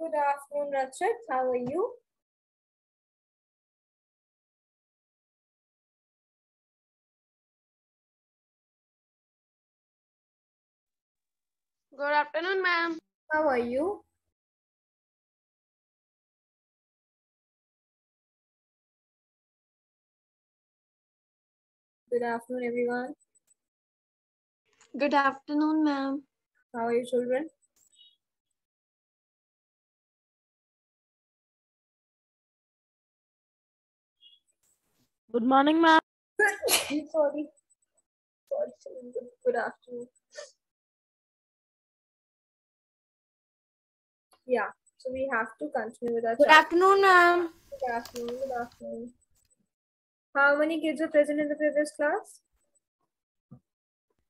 Good afternoon, Rachit. How are you? Good afternoon, ma'am. How are you? Good afternoon, everyone. Good afternoon, ma'am. How are you, children? Good morning, ma'am. Sorry. Children. Good afternoon. Yeah, so we have to continue with our Good chapter. afternoon, ma'am. Good afternoon. Good afternoon. How many kids were present in the previous class?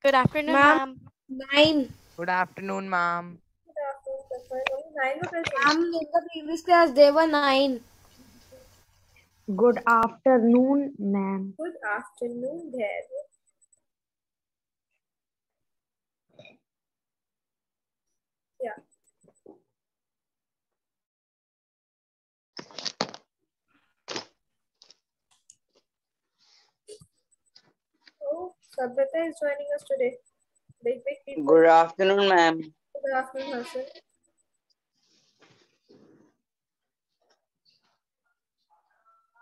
Good afternoon, Ma'am. ma'am. 9. Good afternoon, ma'am. Good afternoon. That's why only 9 were present. Ma'am, in the previous class, they were 9. Good afternoon, ma'am. Good afternoon, there. Yeah. Oh, Sabata is joining us today. Big people. Good afternoon, ma'am. Good afternoon, Hassan.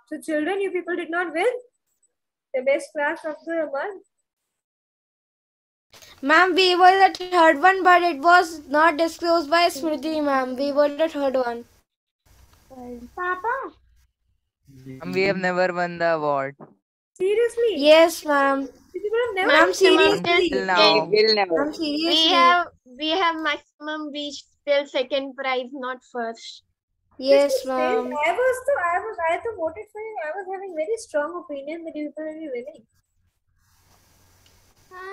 So, children, you people did not win the best class of the month. Ma'am, we were the third one, but it was not disclosed by Smriti, ma'am. We were the third one. Papa? We have never won the award. Seriously? Yes, ma'am. You people have never Ma'am, won seriously. Till now. Ma'am, seriously. We have maximum reached till second prize, not first. Yes, This is strange. ma'am. I had to voted for you. I was having very strong opinion that you people will be winning.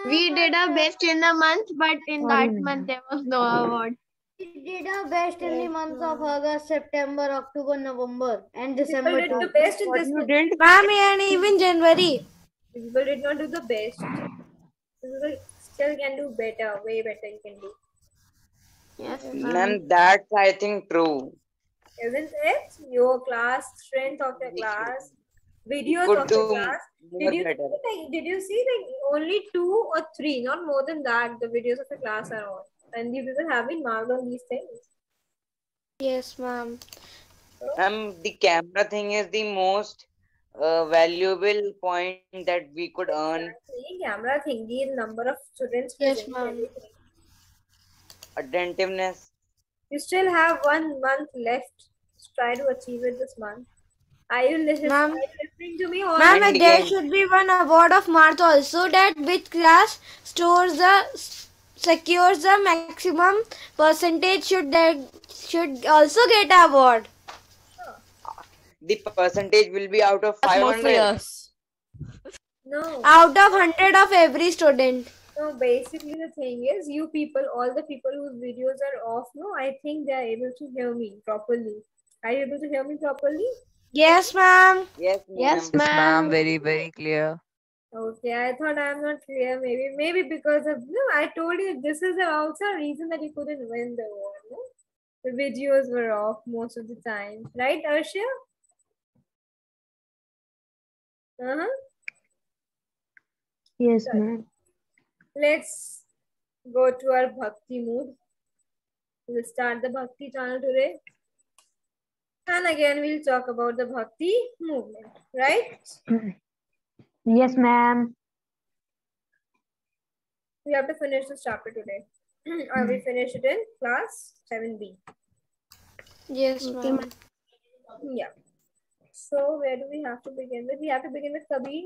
We did our best in the month, but in Sorry, that ma'am. month there was no award. We did our best in the months of August, September, October, November, and People December did too. the best in What this you month. did? Ma'am, and even January. People did not do the best. People still can do better, way better you can do. Yes, Ma'am, that's I think true. Isn't it? Your class, strength of your class, videos Could of your do class. more better. Did you see like only 2 or 3, not more than that, the videos of the class are on. And you people have been marked on these things. Yes, ma'am. The camera thing is the most valuable point that we could earn. Exactly. Camera thingy, number of students Yes, present, ma'am. everything. Attentiveness. You still have 1 month left. Just try to achieve it this month. Are you listening Ma'am. to me or Ma'am, End there game. should be one award of March also, that which class stores the secures the maximum percentage should also get an award. The percentage will be out of That's mostly 500. us. no? Out of 100 of every student. So basically the thing is you people, all the people whose videos are off, no, I think they are able to hear me properly. Are you able to hear me properly? Yes, ma'am. Yes, Yes, ma'am. ma'am. Yes, ma'am. Very, very clear. Okay, I thought I'm not clear. Maybe because of no, I told you this is also a reason that you couldn't win the award. No? The videos were off most of the time, right, Arshia? Uh-huh. Yes, ma'am. Let's go to our bhakti mood. We'll start the bhakti channel today. And again, we'll talk about the bhakti movement, right? Yes, ma'am. We have to finish this chapter today. Or we finish it in class 7B. Yes, ma'am. Yeah. So where do we have to begin with? We have to begin with Kabir.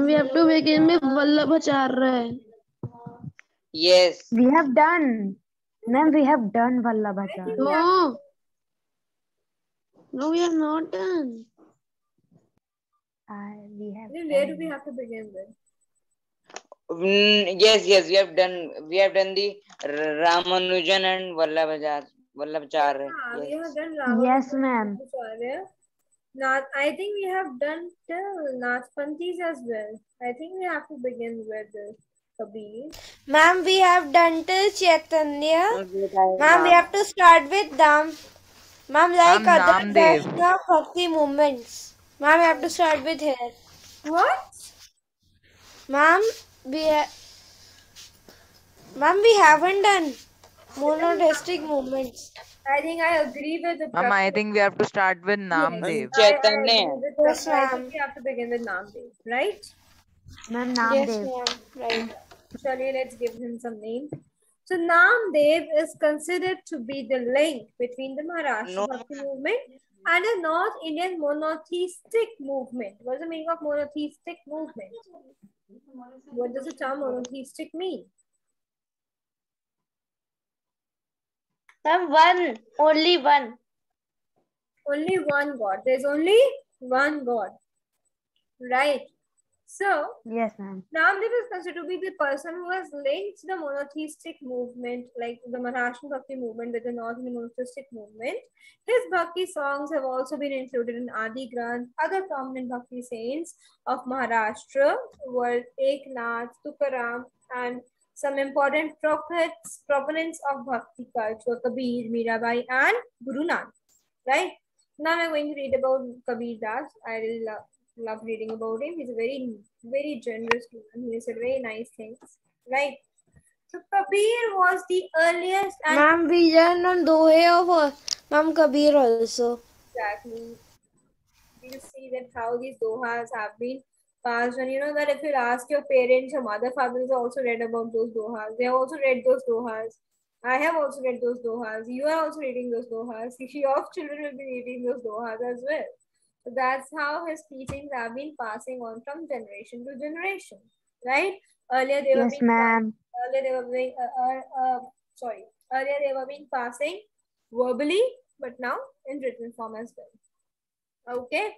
We have to begin with Vallabhacharya. Yes. We have done. Ma'am, we have done Vallabhacharya. No. No, we have not done. We have Where do done. we have to begin with? Yes, we have done. We have done the Ramanujan and Vallabhacharya. We Yes. have done Ramanujan. Yes, ma'am. I think we have done till Nathpantis as well. I think we have to begin with this. Kabir. Ma'am, we have done till Chaitanya. Wait, I Ma'am, we have to start with Dam. Ma'am, like Ma'am, other Namdev. Vaishnava Bhakti movements. Ma'am, we have to start with here. What? Ma'am, Ma'am, we haven't done monotheistic movements. I think I agree with the Ma'am, I think we have to start with Namdev. I Chaitanya. agree with Yes, Prakhar. I ma'am. think we have to begin with Namdev, right? Ma'am, Yes, Namdev. ma'am. Right. Shali, let's give him some name. So Namdev is considered to be the link between the Maharashtra No. Bhakti movement and the North Indian monotheistic movement. What is the meaning of monotheistic movement? What does the term monotheistic mean? Ma'am, one, only one. Only one God. There's only one God. Right. So Yes, ma'am. Namdev is considered to be the person who has linked the monotheistic movement, like the Maharashtra Bhakti movement, with the North Indian monotheistic movement. His Bhakti songs have also been included in Adi Granth. Other prominent Bhakti saints of Maharashtra were Eknath, Tukaram, and some important proponents of Bhakti culture, Kabir, Mirabai, and Guru Nanak. Right? Now I'm going to read about Kabir Das. I really love reading about him. He's a very generous man. He said very nice things. Right. So Kabir was the earliest and Ma'am, we learned on Dohe of Ma'am Kabir also. exactly. We'll see that how these dohas have been passed on. You know that if you ask your parents, your mother, fathers also read about those dohas. They have also read those dohas. I have also read those dohas. You are also reading those dohas. Your children will be reading those dohas as well. So that's how his teachings have been passing on from generation to generation, right? Earlier they were Yes, being ma'am. earlier they were being earlier they were being passing verbally, but now in written form as well. Okay.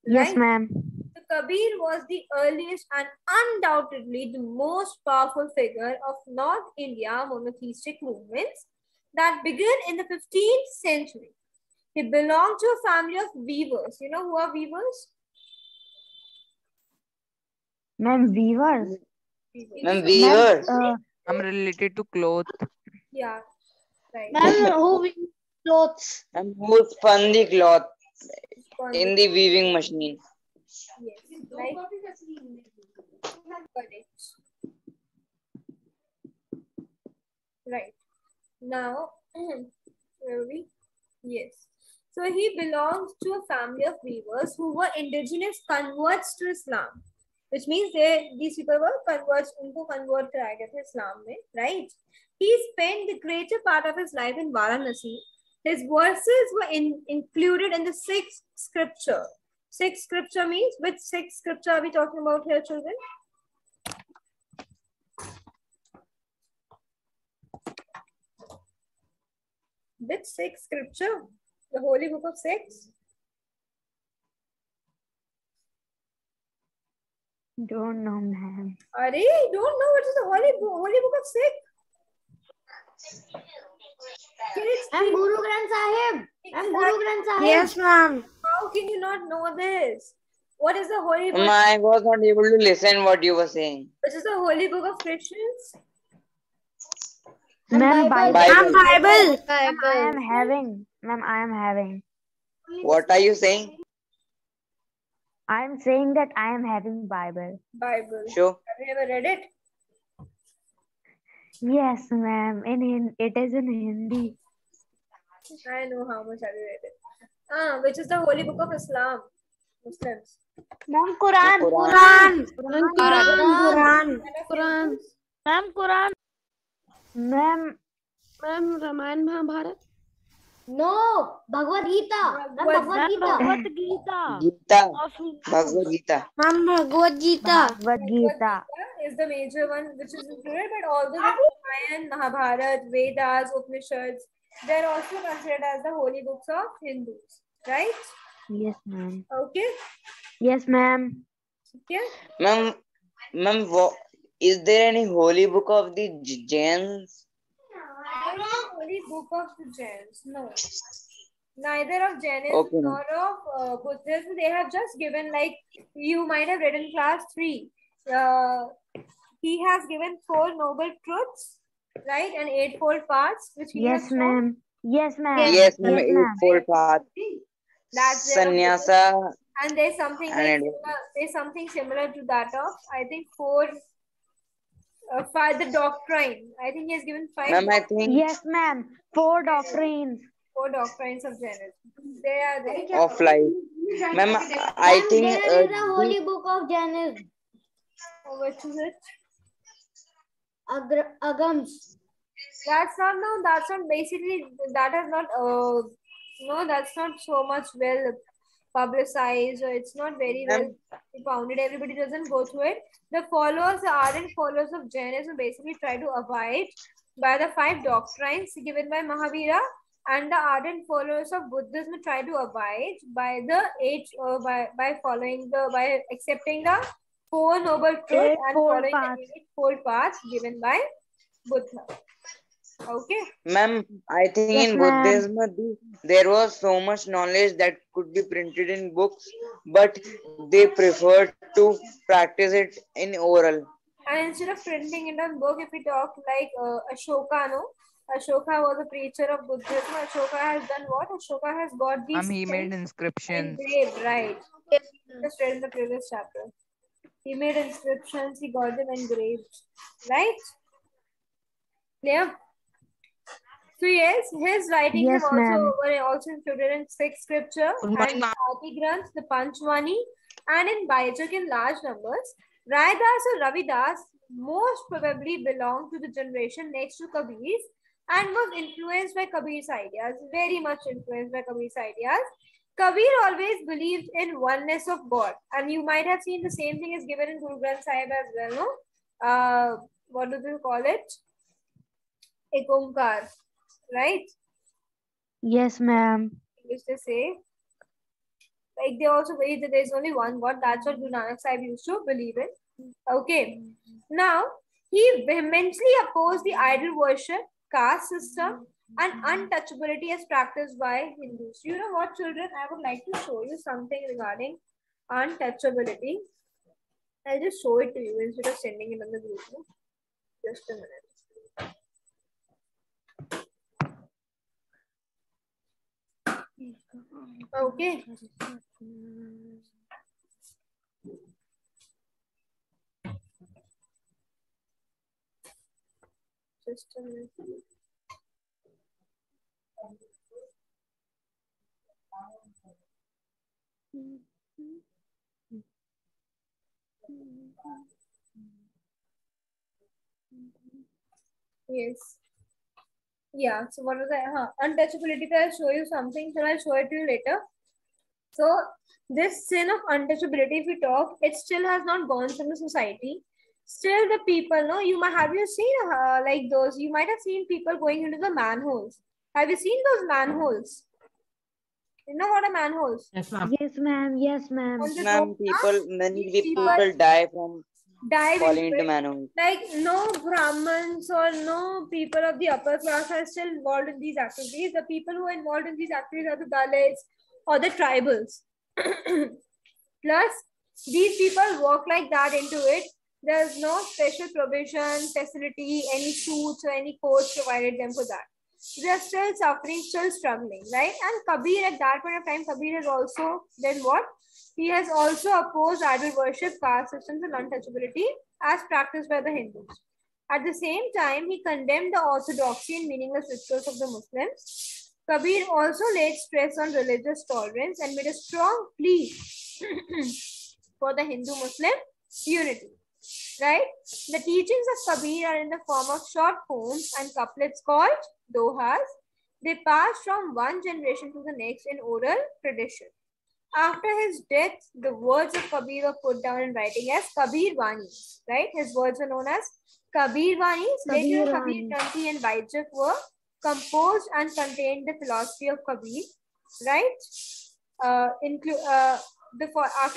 Yes, Right? ma'am. So Kabir was the earliest and undoubtedly the most powerful figure of North India monotheistic movements that began in the 15th century. He belonged to a family of weavers. You know who are weavers? Ma'am, weavers. Ma'am, weavers. I'm related to cloth. Yeah, right. Ma'am, who weaves clothes? And who spun the cloth Spun in the- the weaving machine? Yes, right. Correct. Right. Now, where are we? Yes. So he belongs to a family of weavers who were indigenous converts to Islam, which means these people were converts. उनको convert कराया गया था Islam में, right? He spent the greater part of his life in Varanasi. His verses were included in the sixth scripture. Sixth scripture means, which sixth scripture are we talking about here, children? Which sixth scripture? The Holy Book of Six? Don't know, ma'am. Are you don't know what is the Holy Book of Six? Ma'am, Guru Granth Sahib. Ma'am, Guru Granth Sahib. Yes, ma'am. How can you not know this? What is the Holy Book? I was not able to listen what you were saying. Which is the Holy Book of Christians? Ma'am, Bible. Ma'am, Bible. Ma'am, I am having. Ma'am, I am having. What are you saying? I am saying that I am having Bible. Bible. Sure. Have you ever read it? Yes, ma'am. It is in Hindi. I know how much have you read it. Which is the Holy Book of Islam? Muslims. Ma'am, Quran. Quran. Quran. Quran. Ma'am, Quran. Ma'am, Ma'am, Ramayan Mahabharat. No, Bhagavad Gita. Bhagavad Gita. Gita. Bhagavad Gita. Ma'am, Bhagavad Gita. Bhagavad Gita. Is the major one which is included, but although the Ramayana, Mahabharata, Vedas, Upanishads, they are also considered as the holy books of Hindus, right? Yes, ma'am. Okay. Yes, ma'am. Okay. Ma'am, is there any holy book of the Jains? Holy book of the Jains, no. Neither of Jainism Okay. nor of Buddhism. They have just given, like you might have read in class 3. he has given 4 noble truths, right, and 8-fold paths, which he has Yes, shown. ma'am. Yes, ma'am. Yes, ma'am. Yes, ma'am. Eightfold path. That's there of Buddhism. Sannyasa And there's something and like advanced. there's something similar to that of, I think, 5 the doctrine. I think he has given 5 Ma'am, I think Yes, ma'am. 4 doctrines. 4 doctrines of Jainism. They are there. of life. Ma'am, I think There is a holy book of Jainism, Which is it? Agams. That's not basically, that is not no, that's not so much well publicized, or it's not very well founded. Everybody doesn't go through it. The ardent followers of Jainism basically try to abide by the 5 doctrines given by Mahavira, and the ardent followers of Buddhism try to abide by the by accepting the 4 noble truths and Eightfold following paths. the 8-fold paths given by Buddha. Okay. Ma'am, I think Yes, in ma'am. Buddhism there was so much knowledge that could be printed in books, but they preferred to practice it in oral. And instead of printing it on book, if we talk like Ashoka, no? Ashoka was a preacher of Buddhism. Ashoka has done what? Ashoka has got these He made things inscriptions. engraved, right? Just read in the previous chapter. He made inscriptions, he got them engraved, right? Clear? So yes, his writings Yes, ma'am. were also included in 6 scripture and Adi Granth, the Panchwani, and in Baijak in large numbers. Raidas or Ravidas most probably belonged to the generation next to Kabir's and was influenced by Kabir's ideas, very much influenced by Kabir's ideas. Kabir always believed in oneness of God, and you might have seen the same thing is given in Guru Granth Sahib as well, no? What do they call it? Ek Omkar, right? Yes, ma'am. Used to say, like they also believe that there's only one God. That's what Guru Nanak Sahib used to believe in. Okay. Now, he vehemently opposed the idol worship, caste system, and untouchability as practiced by Hindus. You know what, children? I would like to show you something regarding untouchability. I'll just show it to you instead of sending it on the group. Just a minute. Okay. Just a minute. Yes. Yeah. So what was that? Untouchability. I'll show you something. So I'll show it to you later. So this sin of untouchability, if we talk, it still has not gone from the society. Still, the people, no, you might have you seen like those. You might have seen people going into the manholes. Have you seen those manholes? You know what a manhole? Yes, ma'am. Yes, ma'am. Ma'am, many people die from falling into manholes. Like no Brahmins or no people of the upper class are still involved in these activities. The people who are involved in these activities are the Dalits or the tribals. Plus, these people work like that into it. There's no special provision, facility, any suits or any course provided them for that. They're still suffering, still struggling, right? And Kabir, at that point of time, Kabir has also, then what? He has also opposed idol worship, caste systems, and untouchability as practiced by the Hindus. At the same time, he condemned the orthodoxy and meaningless rituals of the Muslims. Kabir also laid stress on religious tolerance and made a strong plea for the Hindu-Muslim unity. Right? The teachings of Kabir are in the form of short poems and couplets called dohas. They passed from one generation to the next in oral tradition. After his death, the words of Kabir were put down in writing as Kabir Vani. Right? His words are known as Kabir Vani. Later, Kabir Granthi and Baijak were composed and contained the philosophy of Kabir. Right? After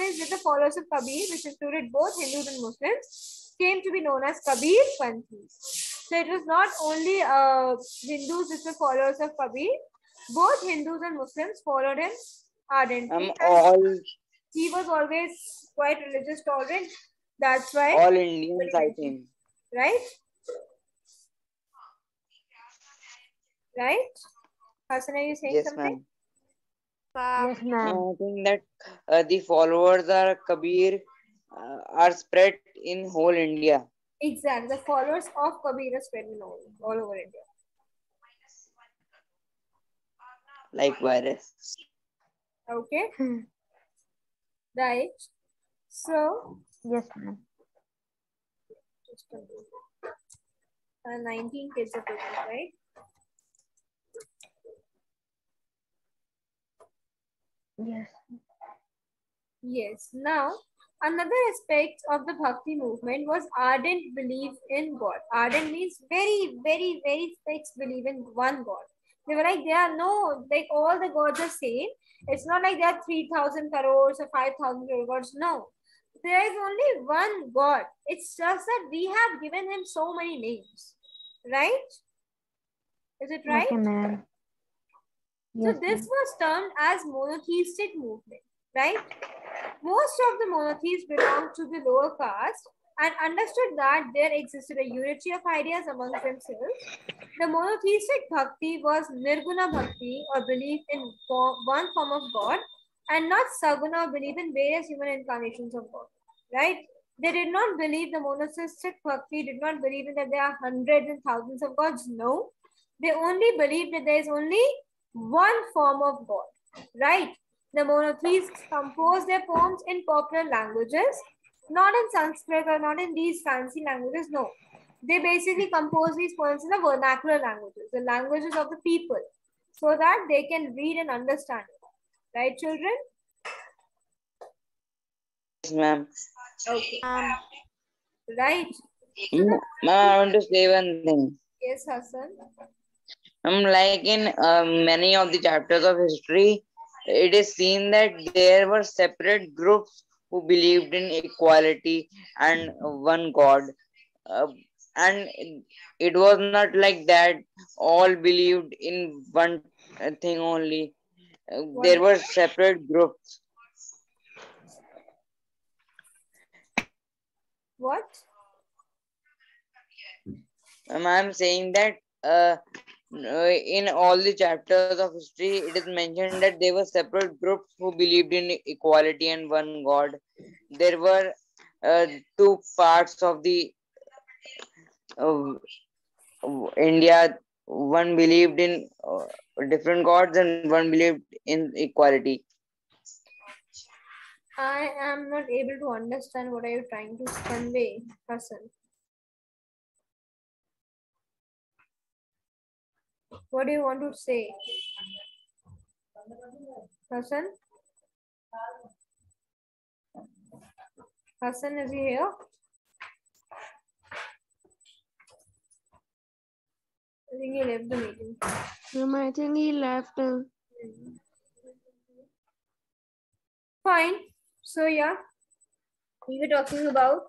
his death, the followers of Kabir, which included both Hindus and Muslims, came to be known as Kabir Panthis. So it was not only Hindus which were followers of Kabir, both Hindus and Muslims followed him ardently. He was always quite religious tolerant. That's why all Indians, I think. right? Right? Hassan, are you saying Yes, something? ma'am. Yes, ma'am. I think that the followers are Kabir are spread in whole India. Exactly. The followers of Kabir are spread all over India. Like virus. Okay. Right. So, Yes, ma'am. just a minute. 19 kids are present, right? Yes. Yes. Now, another aspect of the Bhakti movement was ardent belief in God. Ardent means very, very, very fixed belief in one God. They were like, there are no, like all the gods are same. It's not like there are 3,000 crores or 5,000 gods. No. There is only one God. It's just that we have given him so many names. Right? Is it right? Okay, ma'am. So Yes, this ma'am. was termed as monotheistic movement, right? Most of the monotheists belonged to the lower caste and understood that there existed a unity of ideas amongst themselves. The monotheistic bhakti was nirguna bhakti, or belief in one form of God, and not saguna, or belief in various human incarnations of God, right? They did not believe the monotheistic bhakti, did not believe in that there are hundreds and thousands of gods. No, they only believed that there is only one form of God, right? The monotheists compose their poems in popular languages, not in Sanskrit or not in these fancy languages. No, they basically compose these poems in the vernacular languages, the languages of the people, so that they can read and understand it. Right, children? Yes, ma'am. Okay. Right. Ma'am, I want to say one thing. Yes, Hassan. Like in many of the chapters of history, it is seen that there were separate groups who believed in equality and one God. Uh, and it was not like that all believed in one thing only. What? There were separate groups. What? I'm saying that in all the chapters of history, it is mentioned that there were separate groups who believed in equality and one God. There were two parts of the uh, India. One believed in different gods, and one believed in equality. I am not able to understand what are you trying to convey, Hassan. What do you want to say? Hassan? Hassan, is he here? I think he left the meeting. I think he left. Fine. So yeah, we were talking about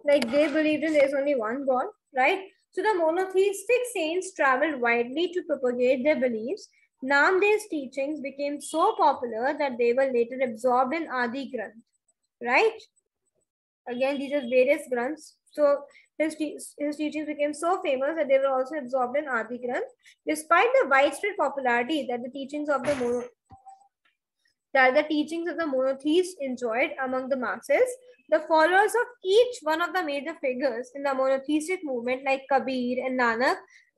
like they believed in there's only one God, right? So the monotheistic saints traveled widely to propagate their beliefs. Namdev's teachings became so popular that they were later absorbed in Adi Granth, right? Again, these are various Granths. So his teachings became so famous that they were also absorbed in Adi Granth. Despite the widespread popularity that the teachings of the monotheists enjoyed among the masses, the followers of each one of the major figures in the monotheistic movement, like Kabir and Nanak,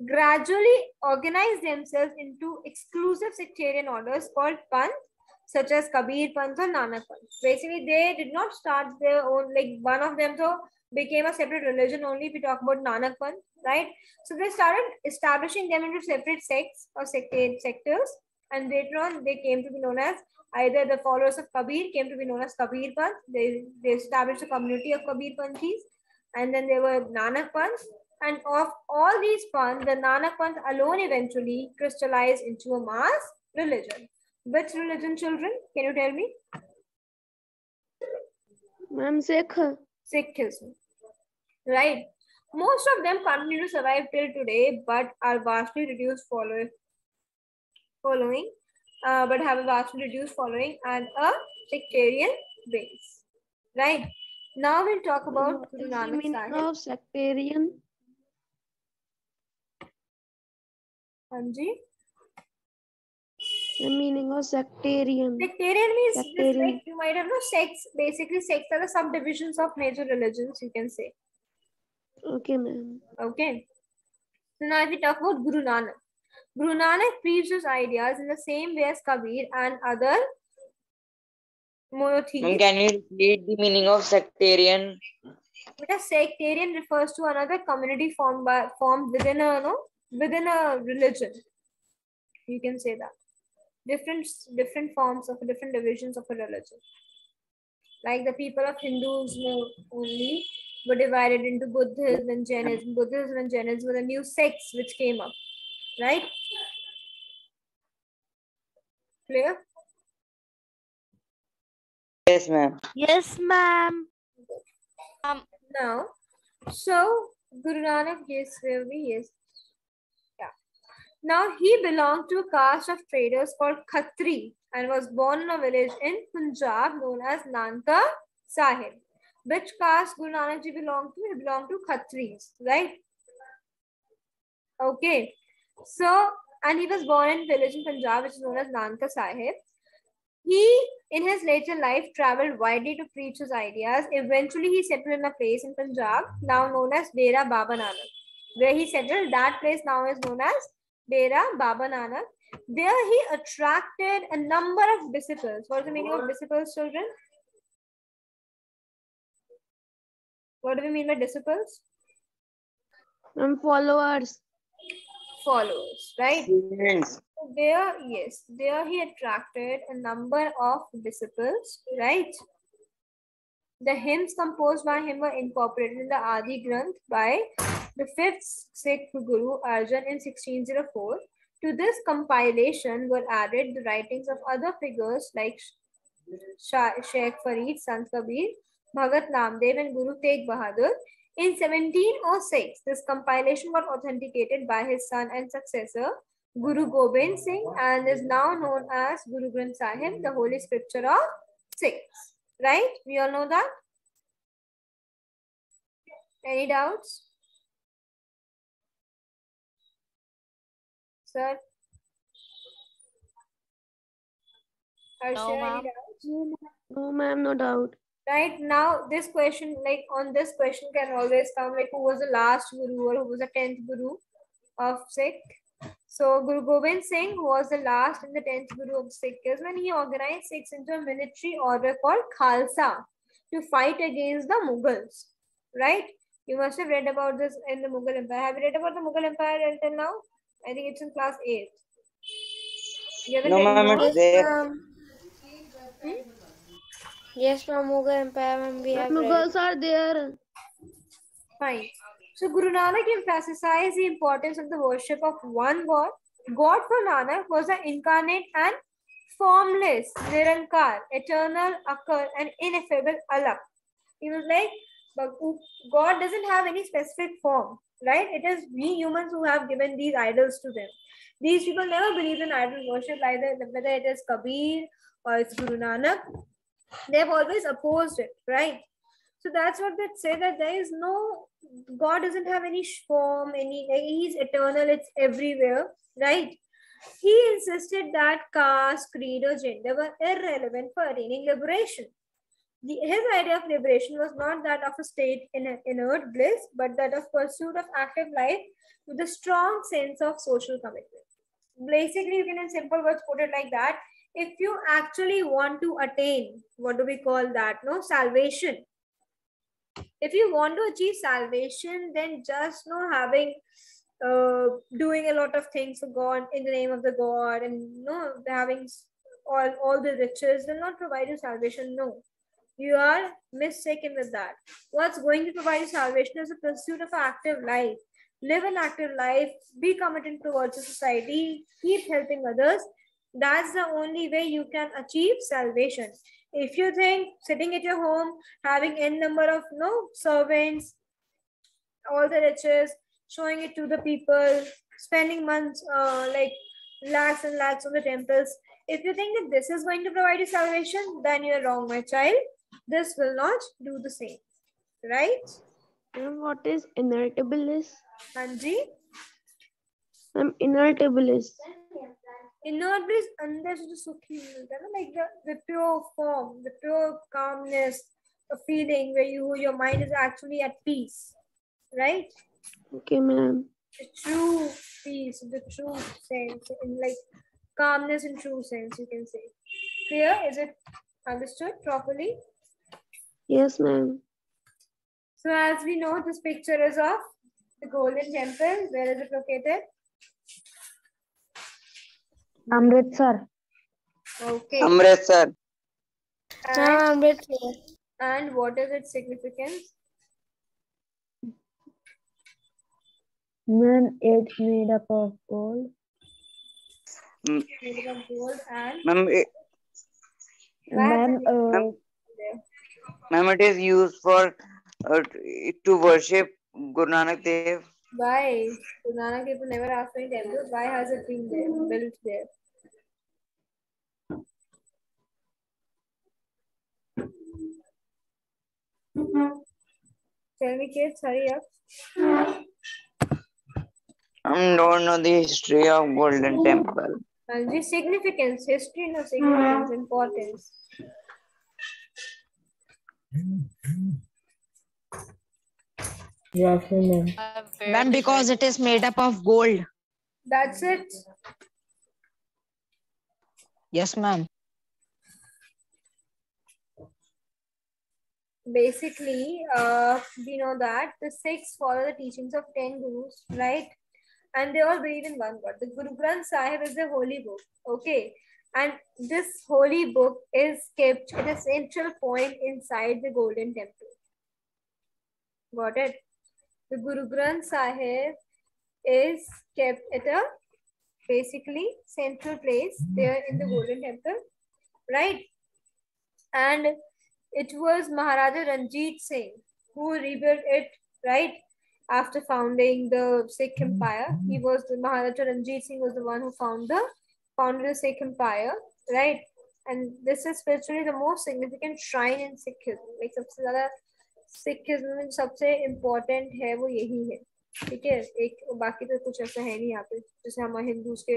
gradually organized themselves into exclusive sectarian orders called Panth, such as Kabir Panth or Nanak Panth. Basically, they did not start their own, like one of them so became a separate religion only if we talk about Nanak Panth, right? So they started establishing them into separate sects or sectors, and later on they came to be known as either the followers of Kabir came to be known as Kabir Panth. They established a community of Kabir Panthis, and then there were Nanak Panth. And of all these Panth, the Nanak Panth alone eventually crystallized into a mass religion. Which religion, children? Can you tell me? Ma'am, Sikh. Sikhism. Right. Most of them continue to survive till today, but are vastly reduced following, but have a vastly reduced following and a sectarian base. Right. Now we'll talk about What Guru is the Nanak meaning Sahib. of sectarian? Anji? The meaning of sectarian. Sectarian means just Sectarian. like you might have no sects. Basically, sects are the subdivisions of major religions, you can say. Okay, ma'am. Okay. So now if we talk about Guru Nanak. Guru Nanak preached his ideas in the same way as Kabir and other monotheists. Can you repeat the meaning of sectarian? But a sectarian refers to another community formed within a religion. You can say that. Different forms of different divisions of a religion. Like the people of Hindus only were divided into Buddhism and Jainism. Buddhism and Jainism were the new sects which came up. Right? Clear? Yes, ma'am. Yes, ma'am. Now, so Guru Nanak, yes, will be yes. Yeah. Now he belonged to a caste of traders called Khatri and was born in a village in Punjab known as Nanta Sahib. Which caste Guru Nanak ji belonged to? He belonged to Khatris, right? Okay. So, and he was born in a village in Punjab which is known as Nanta Sahib. He, in his later life, traveled widely to preach his ideas. Eventually, he settled in a place in Punjab, now known as Dera Baba Nanak. Where he settled, that place now is known as Dera Baba Nanak. There he attracted a number of disciples. What is the meaning of disciples, children? What do we mean by disciples? Followers. Followers, right? Students. There, yes, there he attracted a number of disciples, right? The hymns composed by him were incorporated in the Adi Granth by the 5th Sikh Guru Arjan in 1604. To this compilation were added the writings of other figures like Sheikh Farid, Sant Kabir, Bhagat Namdev and Guru Tegh Bahadur. In 1706, this compilation was authenticated by his son and successor, Guru Gobind Singh, and is now known as Guru Granth Sahib, the holy scripture of Sikhs. Right? We all know that? Any doubts? Sir? Arshia, any doubts? No, ma'am, no doubt. Right now, this question, like on this question can always come like who was the last Guru or who was the 10th Guru of Sikh. So Guru Gobind Singh was the last and the 10th Guru of Sikh when he organized Sikhs into a military order called Khalsa to fight against the Mughals. Right? You must have read about this in the Mughal Empire. Have you read about the Mughal Empire until now? I think it's in class 8. You haven't No, read ma'am, more? it's there. Yes, ma'am. Mughal Empire, ma'am. We have Mughals are there. Fine. So Guru Nanak emphasized the importance of the worship of one God. God for Nanak was the incarnate and formless, Nirankar, eternal, Akar, and ineffable Allah. He was like, but God doesn't have any specific form, right? It is we humans who have given these idols to them. These people never believe in idol worship, either whether it is Kabir or it's Guru Nanak. They have always opposed it, right? So that's what they say, that there is no, God doesn't have any form, he's eternal, it's everywhere, right? He insisted that caste, creed, or gender were irrelevant for attaining liberation. His idea of liberation was not that of a state in inert bliss, but that of pursuit of active life with a strong sense of social commitment. Basically, you can in simple words put it like that. If you actually want to attain, what do we call that? No, salvation. If you want to achieve salvation, then just having doing a lot of things for God in the name of the God and having all the riches will not provide you salvation. No, you are mistaken with that. What's going to provide you salvation is the pursuit of active life. Live an active life, be committed towards the society, keep helping others. That's the only way you can achieve salvation. If you think sitting at your home, having n number of servants, all the riches, showing it to the people, spending months like lakhs and lakhs on the temples. If you think that this is going to provide you salvation, then you're wrong, my child. This will not do the same, right? And what is inert bliss? Anji? inert bliss. Inert bliss अंदर से जो सुखी मिलता है ना, like the pure form, the pure calmness, a feeling where your mind is actually at peace, right? Okay, ma'am. The true peace, the true sense, in like calmness in true sense, you can say. Clear? Is it understood properly? Yes, ma'am. So as we know, this picture is of the Golden Temple. Where is it located? Amritsar. Okay. Amritsar. And what is its significance? Ma'am, it's made up of gold. Made of gold and Ma'am, Ma'am, it is used for to worship Guru Nanak Dev. Why? Guru Nanak Dev never asked any temples. Why has it been there, built there? Tell me, kids, hurry up. I don't know the history of Golden Temple. And the significance, history, no significance, importance. Yes, ma'am. Ma'am, because it is made up of gold. That's it. Yes, ma'am. Basically, we know that the Sikhs follow the teachings of 10 gurus, right? And they all believe in one God. The Guru Granth Sahib is the holy book, okay? And this holy book is kept at a central point inside the Golden Temple. Got it? The Guru Granth Sahib is kept at a basically central place there in the Golden Temple, right? And it was Maharaja Ranjit Singh who rebuilt it, right? After founding the Sikh Empire. He was the Maharaja Ranjit Singh was the one who founded the Sikh Empire, right? And this is spiritually the most significant shrine in Sikhism. Like सबसे ज़्यादा Sikhism में सबसे important है वो यही है, ठीक है? एक बाकी तो कुछ ऐसा है नहीं यहाँ पे, जैसे हमारे हिंदूज के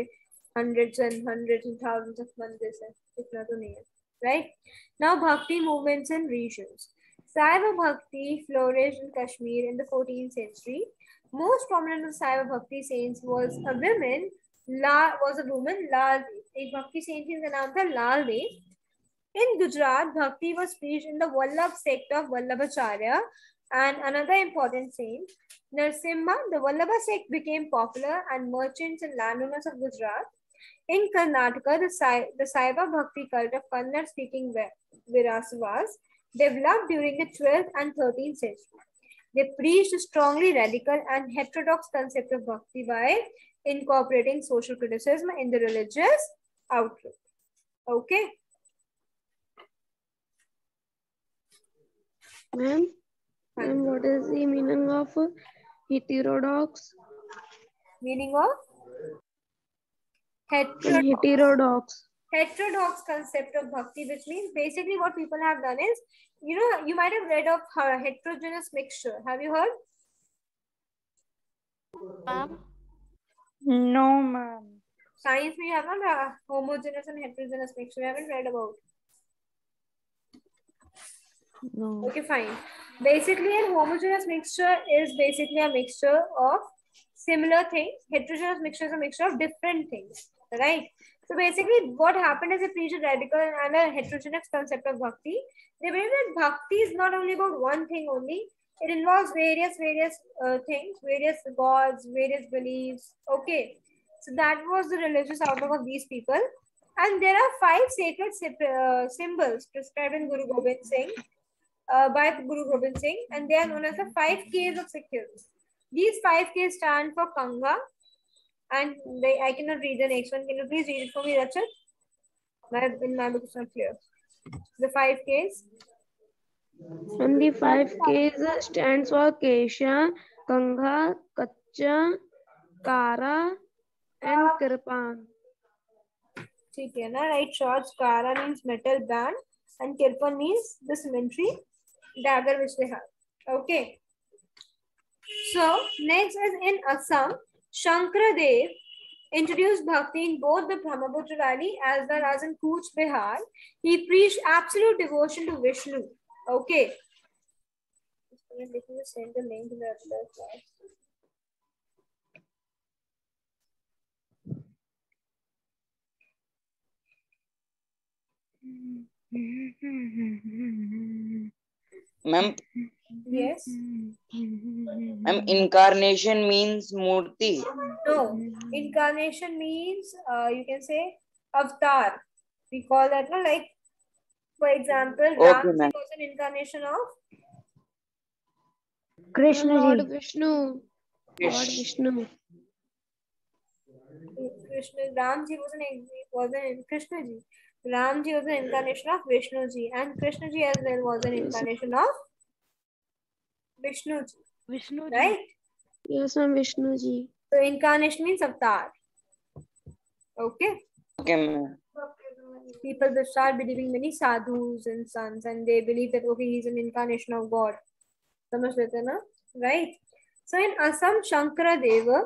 hundreds and thousands of मंदिर है, इतना तो नहीं है, right? Now Bhakti movements and regions. Saiva Bhakti flourished in Kashmir in the 14th century. Most prominent of Saiva Bhakti saints was a woman, Lal Dev. एक Bhakti saint का नाम था Lal Dev. In Gujarat, Bhakti was preached in the Vallabh sect of Vallabhacharya, and another important saint, Narsimha. The Vallabha sect became popular, and merchants and landowners of Gujarat. In Karnataka, the Saiva Bhakti cult of Kannada-speaking Virasavas developed during the 12th and 13th century. They preached a strongly radical and heterodox concept of bhakti by incorporating social criticism in the religious outlook. Okay. Ma'am, what is the meaning of heterodox? Meaning of heterodox concept of bhakti, which means basically what people have done is, you might have read of heterogeneous mixture. Have you heard? Ma'am? No, ma'am. Science we have not homogeneous and heterogeneous mixture. We haven't read about. No. Okay, fine. Basically, a homogeneous mixture is basically a mixture of similar things. Heterogeneous mixture is a mixture of different things, right? So basically, what happened is a preached radical and a heterogeneous concept of bhakti. They believe that bhakti is not only about one thing only. It involves various things, various gods, various beliefs. Okay, so that was the religious outlook of these people. And there are 5 sacred symbols prescribed in Guru Gobind Singh. By Guru Gobind Singh, and they are known as the 5 Ks of Sikhism. These 5 Ks stand for Kanga, and I cannot read the next one. Can you please read it for me, Rachit? In my book it's not clear. The 5 Ks. And the 5 Ks stands for Kesha, Kanga, Kacha, Kara, and Kirpan. ठीक है ना, right? Shots. Kara means metal band, and Kirpan means the cemetery dagger which they have. Okay. So next is in Assam, Shankradev introduced bhakti in both the Brahmaputra Valley as well as in Cooch Behar. He preached absolute devotion to Vishnu. Okay. Let me just send the link to the other class. Ma'am, Yes. ma'am, incarnation means murti. No, incarnation means you can say avatar. We call that, no, like for example, Okay, Ramji ma'am. was an incarnation of Krishna Lord ji. Vishnu. Lord Yes. Vishnu. Krishna. Ramji was an Krishna ji. Ramji was an incarnation of Vishnu ji, and Krishna ji as well was an incarnation of Vishnu ji. Vishnu ji. Right? Yes, ma'am. Vishnu ji. So incarnation means avatar. Okay. Okay, ma'am. People will start believing many sadhus and sons, and they believe that okay, he's an incarnation of God. समझ लेते ना? Right? So in Assam, Shankara Deva,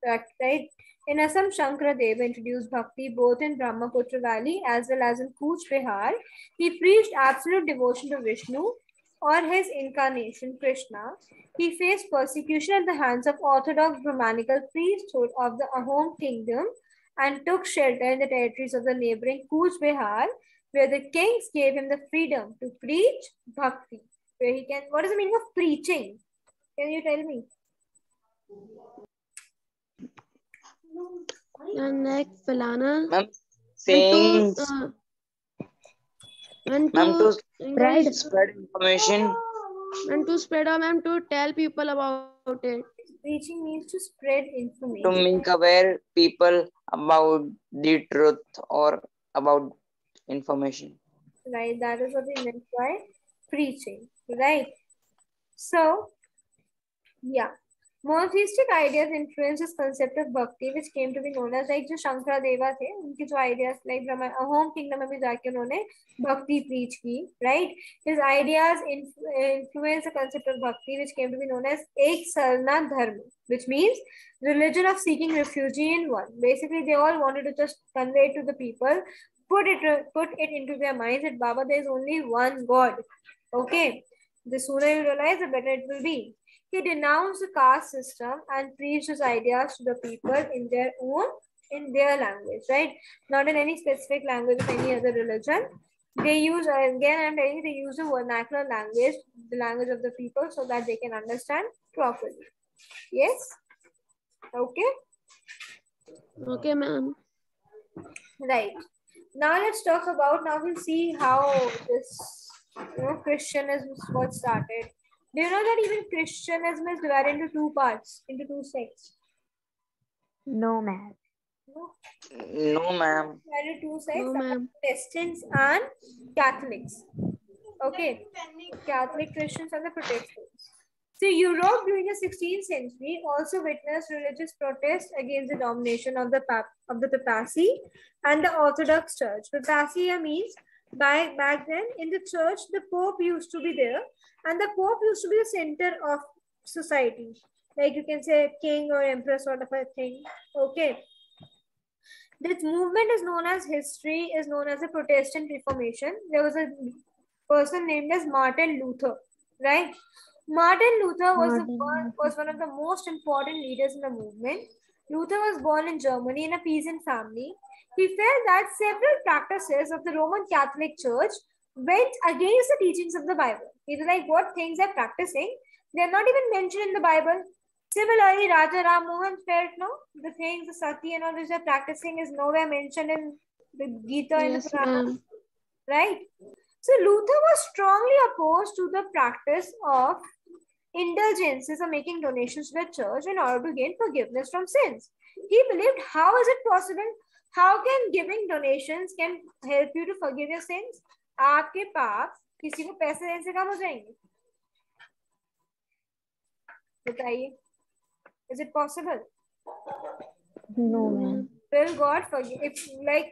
right? In Assam, Shankara Deva introduced bhakti both in Brahmaputra Valley as well as in Cooch Behar. He preached absolute devotion to Vishnu or his incarnation Krishna. He faced persecution at the hands of orthodox Brahmanical priesthood of the Ahom kingdom and took shelter in the territories of the neighboring Cooch Behar, where the kings gave him the freedom to preach bhakti. Where he can, what is the meaning of preaching? Can you tell me? And next, Falana. Ma'am, saying, And ma'am, to Spread. spread information. And to spread, ma'am, to tell people about it. Preaching means to spread To information. make aware people about the truth or about information. Right, that is what we meant by preaching. Right. So, yeah. Monotheistic ideas influenced this concept of bhakti, which came to be known as like जो शंकरा देवा थे उनकी जो ideas like home kingdom में भी जाके उन्होंने bhakti preach की, right? His ideas influenced the concept of bhakti, which came to be known as ek sarna dharma, which means religion of seeking refuge in one. Basically, they all wanted to just convey to the people, put it into their minds that Baba, there is only one God. Okay, the sooner you realize, the better it will be. He denounced the caste system and preached his ideas to the people in their language, right? Not in any specific language of any other religion. They use, again, I'm telling you, they use the vernacular language, the language of the people, so that they can understand properly. Yes? Okay? Okay, ma'am. Right. Now let's talk about, now we'll see how this, Christianism got started. Do you know that even Christianism is divided into two parts, into two sects? No, ma'am. No, No, ma'am. divided into two sects, No, ma'am. Protestants and Catholics. Okay, Catholic Christians and the Protestants. So Europe during the 16th century also witnessed religious protests against the domination of the papacy and the Orthodox Church. Papacy means back then in the church, the Pope used to be there, and the Pope used to be the center of society. Like you can say king or empress sort of a thing. Okay. This movement is known as the Protestant Reformation. There was a person named as Martin Luther, right? Martin Luther was one of the most important leaders in the movement. Luther was born in Germany in a peasant family. He felt that several practices of the Roman Catholic Church went against the teachings of the Bible. He was like, what things they're practicing, they're not even mentioned in the Bible. Similarly, Raja Ram Mohan felt, no, the things, the sati and all which they're practicing is nowhere mentioned in the Gita and the Yes, Purana, ma'am. right? So Luther was strongly opposed to the practice of indulgences or making donations to the church in order to gain forgiveness from sins. He believed, how is it possible? How can giving donations can help you to forgive your sins? आपके पाप किसी को पैसे देने से कम हो जाएंगे? बताइए. Is it possible? No, ma'am. Will God forgive? If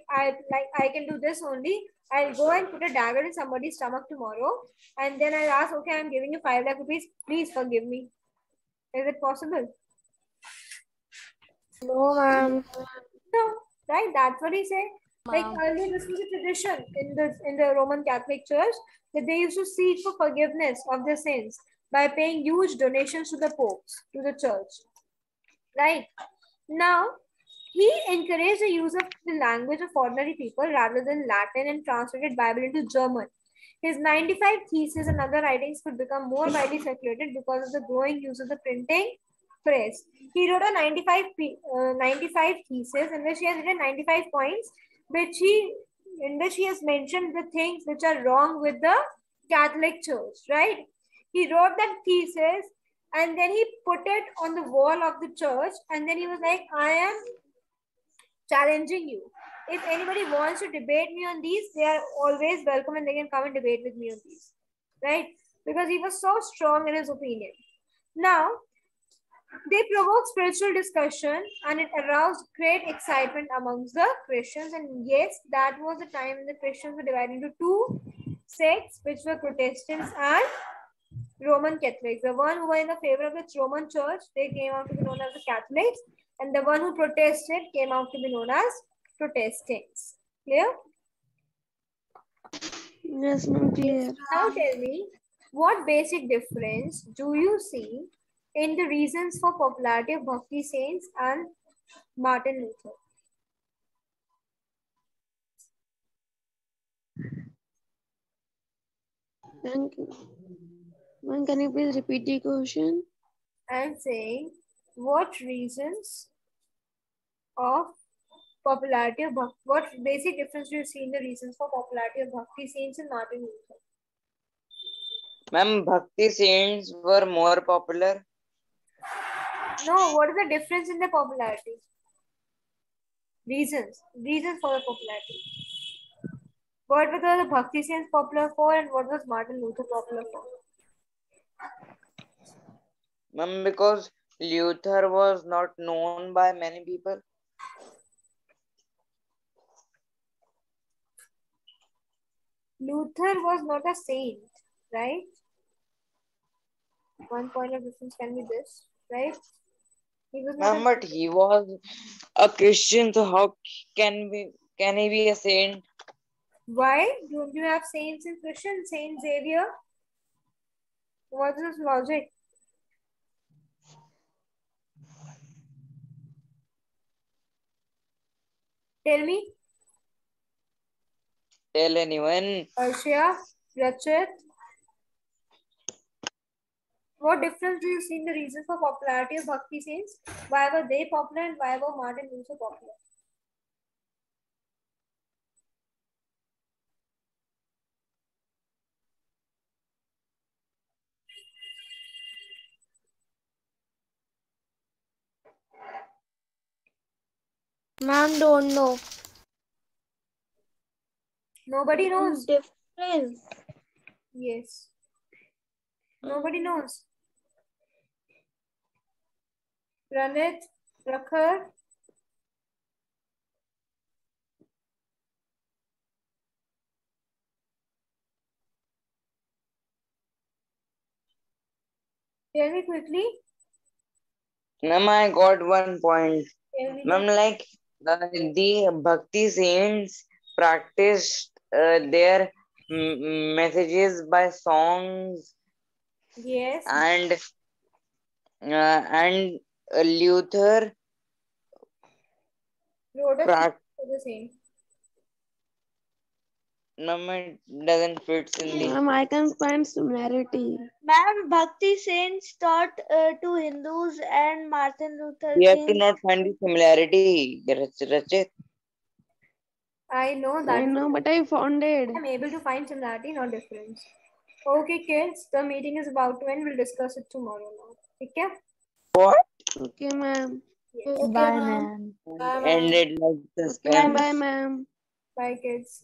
I can do this only, I'll go and put a dagger in somebody's stomach tomorrow, and then I'll ask, okay, I'm giving you 5 lakh rupees. Please forgive me. Is it possible? No, ma'am. No, right? That's what he said. Like earlier, this was a tradition in the Roman Catholic Church that they used to seek for forgiveness of their sins by paying huge donations to the popes, to the church. Right? Now, he encouraged the use of the language of ordinary people rather than Latin and translated Bible into German. His 95 theses and other writings could become more widely circulated because of the growing use of the printing press. He wrote a 95 thesis in which he has written 95 points, in which he has mentioned the things which are wrong with the Catholic Church, right? He wrote that thesis and then he put it on the wall of the church and then he was like, I am challenging you. If anybody wants to debate me on these, they are always welcome and they can come and debate with me on these, right? Because he was so strong in his opinion. Now, they provoked spiritual discussion and it aroused great excitement amongst the Christians. And yes, that was the time when the Christians were divided into two sects, which were Protestants and Roman Catholics. The one who were in the favor of the Roman Church, they came out to be known as the Catholics, and the one who protested came out to be known as Protestants. Clear? Yes, ma'am, clear. Now tell me, what basic difference do you see in the reasons for popularity of Bhakti saints and Martin Luther? Thank you. Ma'am, can you please repeat the question? I'm saying, what reasons of popularity of Bhakti, what basic difference do you see in the reasons for popularity of Bhakti saints and Martin Luther? Ma'am, Bhakti saints were more popular. No, what is the difference in the popularity? Reasons for the popularity. What were the Bhakti saints popular for and what was Martin Luther popular for? Ma'am, because Luther was not known by many people. Luther was not a saint, right? One point of difference can be this, right? He was not Ma'am, but he was a Christian, so how can he be a saint? Why don't you have saints in Christian? Saint Xavier? What is this logic? Tell me. Tell anyone. Arshia, Rachit. What difference do you see in the reason for popularity of Bhakti saints? Why were they popular and why were Martin Luther popular? Ma'am, don't know. Nobody knows. Difference. Yes. Nobody knows. Pranit, Prakhar. Tell me quickly. Ma'am, I got 1 point. Tell me Ma'am, that. like the Bhakti saints practiced their messages by songs, Yes. and Luther Wrote a prac- for the same. Ma'am, it doesn't fit in the. Ma'am, I can find similarity. Ma'am, Bhakti saints taught to Hindus and Martin Luther We have to King. not find the similarity, Rachit. I know that. I know, but I found it. I'm able to find similarity, not difference. Okay, kids, the meeting is about to end. We'll discuss it tomorrow now. Okay? What? Okay, ma'am. Yes. Bye, ma'am. Ended like Okay, suspense. bye, ma'am. Bye, kids.